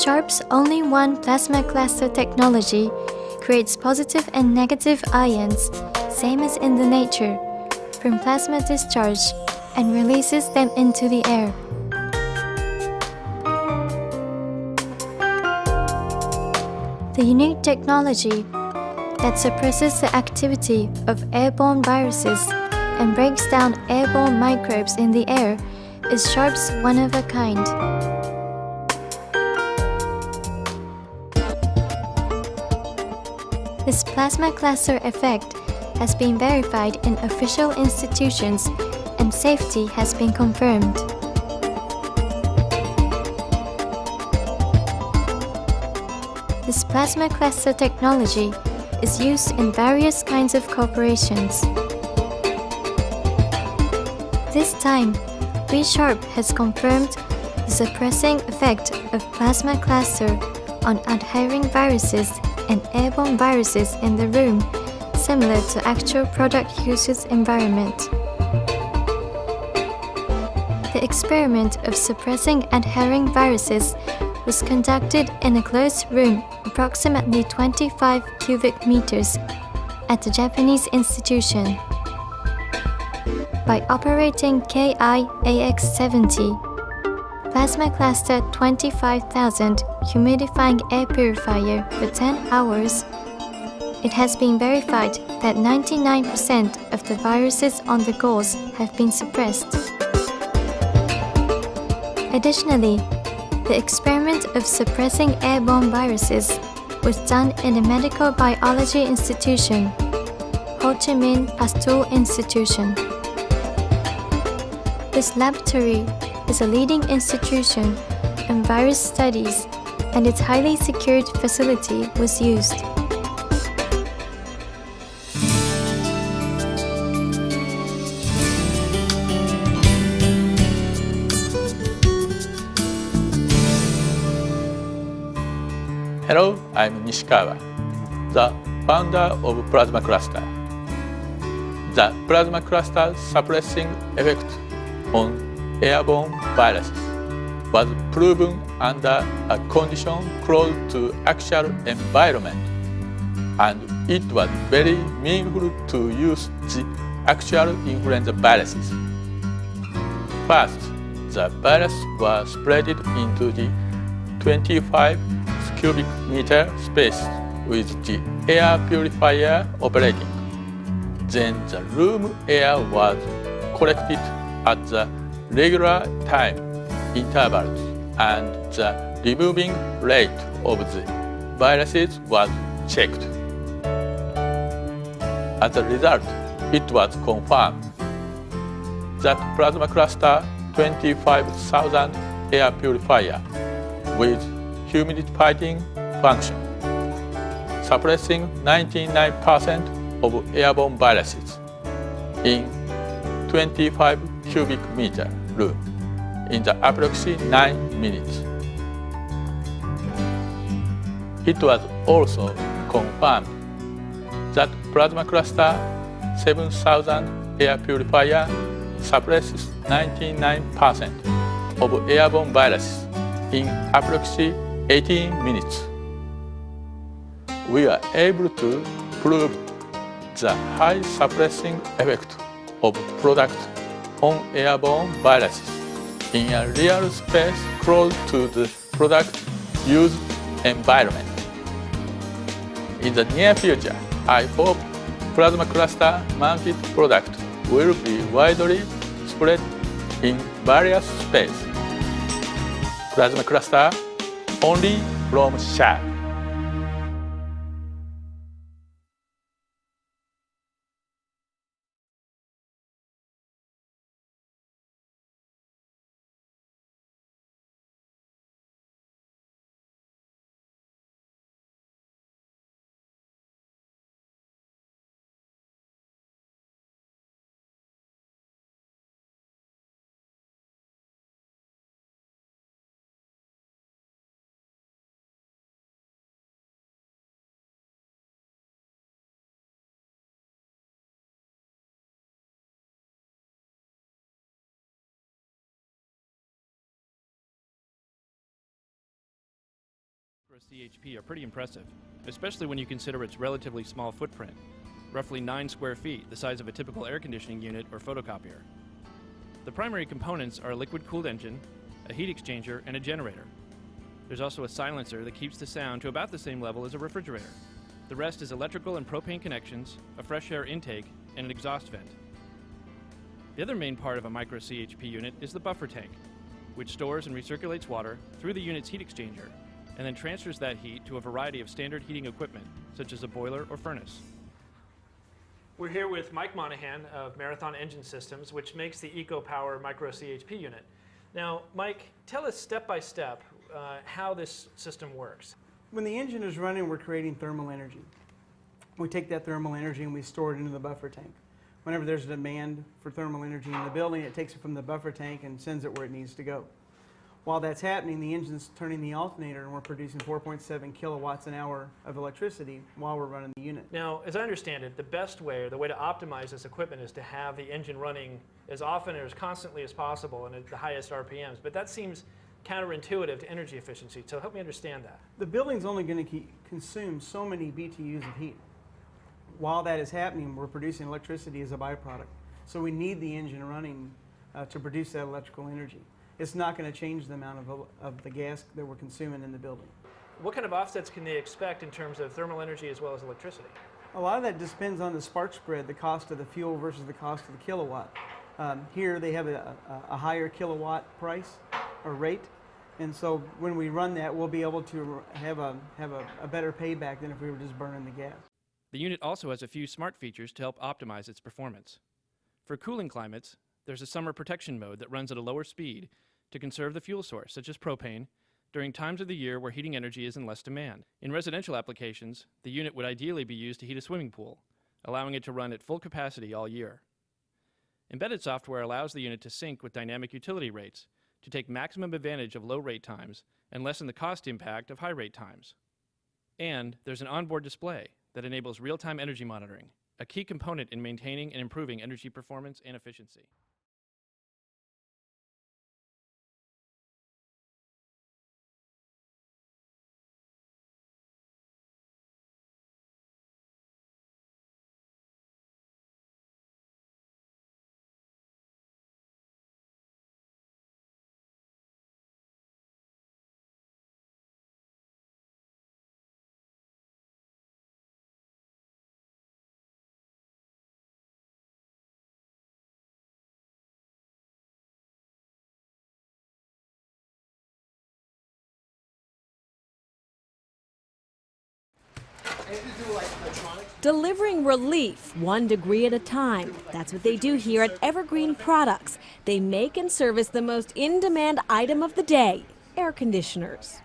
Sharp's only one plasma cluster technology creates positive and negative ions, same as in the nature, from plasma discharge and releases them into the air. The unique technology that suppresses the activity of airborne viruses and breaks down airborne microbes in the air is Sharp's one-of-a-kind. This plasma cluster effect has been verified in official institutions and safety has been confirmed. This plasma cluster technology is used in various kinds of corporations. This time, Sharp has confirmed the suppressing effect of plasma cluster on adhering viruses and airborne viruses in the room, similar to actual product usage environment. The experiment of suppressing adhering viruses was conducted in a closed room approximately 25 cubic meters at a Japanese institution. By operating KI-AX70, Plasma Cluster 25,000 humidifying air purifier for 10 hours, it has been verified that 99% of the viruses on the gauze have been suppressed. Additionally, the experiment of suppressing airborne viruses was done in a medical biology institution, Ho Chi Minh Pasteur Institution. This laboratory is a leading institution in virus studies, and its highly secured facility was used. Hello, I'm Nishikawa, the founder of Plasma Cluster. The Plasma Cluster suppressing effect on airborne viruses was proven under a condition close to actual environment, and it was very meaningful to use the actual influenza viruses. First, the virus was spread into the 25 cubic meter space with the air purifier operating. Then the room air was collected at the regular time intervals, and the removing rate of the viruses was checked. As a result, it was confirmed that Plasma Cluster 25,000 air purifier with humidifying function, suppressing 99% of airborne viruses in 25 cubic meter room in the approximately 9 minutes. It was also confirmed that Plasma Cluster 7,000 air purifier suppresses 99% of airborne viruses in approximately 18 minutes. We are able to prove the high suppressing effect of product on airborne viruses in a real space close to the product used environment. In the near future, I hope Plasma Cluster mounted product will be widely spread in various spaces. Plasma Cluster only from Sharp. CHP are pretty impressive, especially when you consider its relatively small footprint, roughly 9 square feet, the size of a typical air conditioning unit or photocopier. The primary components are a liquid-cooled engine, a heat exchanger, and a generator. There's also a silencer that keeps the sound to about the same level as a refrigerator. The rest is electrical and propane connections, a fresh air intake, and an exhaust vent. The other main part of a micro CHP unit is the buffer tank, which stores and recirculates water through the unit's heat exchanger, and then transfers that heat to a variety of standard heating equipment, such as a boiler or furnace. We're here with Mike Monahan of Marathon Engine Systems, which makes the EcoPower Micro CHP unit. Now, Mike, tell us step by step how this system works. When the engine is running, we're creating thermal energy. We take that thermal energy and we store it into the buffer tank. Whenever there's a demand for thermal energy in the building, it takes it from the buffer tank and sends it where it needs to go. While that's happening, the engine's turning the alternator and we're producing 4.7 kilowatts an hour of electricity while we're running the unit. Now, as I understand it, the best way, or the way to optimize this equipment is to have the engine running as often or as constantly as possible and at the highest RPMs, but that seems counterintuitive to energy efficiency, so help me understand that. The building's only going to consume so many BTUs of heat. While that is happening, we're producing electricity as a byproduct. So we need the engine running to produce that electrical energy. It's not going to change the amount of the gas that we're consuming in the building. What kind of offsets can they expect in terms of thermal energy as well as electricity? A lot of that depends on the spark spread, the cost of the fuel versus the cost of the kilowatt. Here they have a higher kilowatt price or rate, and so when we run that, we'll be able to have a better payback than if we were just burning the gas. The unit also has a few smart features to help optimize its performance. For cooling climates, there's a summer protection mode that runs at a lower speed to conserve the fuel source, such as propane, during times of the year where heating energy is in less demand. In residential applications, the unit would ideally be used to heat a swimming pool, allowing it to run at full capacity all year. Embedded software allows the unit to sync with dynamic utility rates to take maximum advantage of low rate times and lessen the cost impact of high rate times. And there's an onboard display that enables real-time energy monitoring, a key component in maintaining and improving energy performance and efficiency. Delivering relief 1 degree at a time. That's what they do here at Evergreen Products. They make and service the most in-demand item of the day, air conditioners.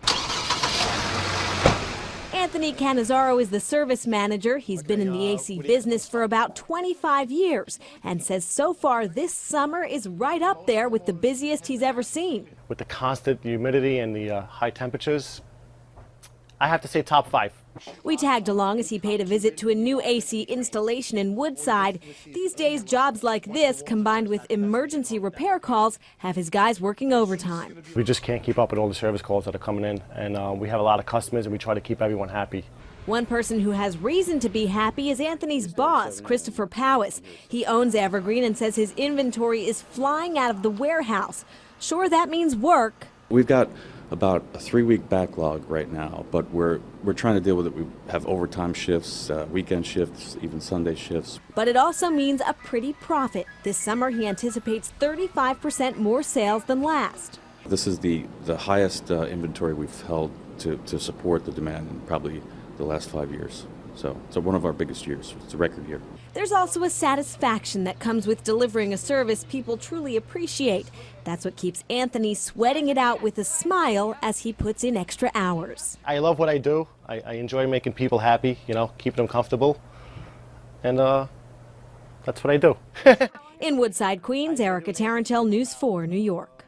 Anthony Cannizzaro is the service manager. He's been in the AC business for about 25 years and says so far this summer is right up there with the busiest he's ever seen. With the constant humidity and the high temperatures, I have to say top 5. We tagged along as he paid a visit to a new AC installation in Woodside. These days, jobs like this, combined with emergency repair calls, have his guys working overtime. We just can't keep up with all the service calls that are coming in, and we have a lot of customers, and we try to keep everyone happy. One person who has reason to be happy is Anthony's boss, Christopher Powis. He owns Evergreen and says his inventory is flying out of the warehouse. Sure, that means work. We've got about a 3-week backlog right now, but we're trying to deal with it. We have overtime shifts, weekend shifts, even Sunday shifts. But it also means a pretty profit. This summer he anticipates 35% more sales than last. This is the highest inventory we've held to support the demand in probably the last 5 years. So it's one of our biggest years. It's a record year. There's also a satisfaction that comes with delivering a service people truly appreciate. That's what keeps Anthony sweating it out with a smile as he puts in extra hours. I love what I do. I enjoy making people happy, keeping them comfortable, and that's what I do. In Woodside, Queens, Erica Tarantel, News 4, New York.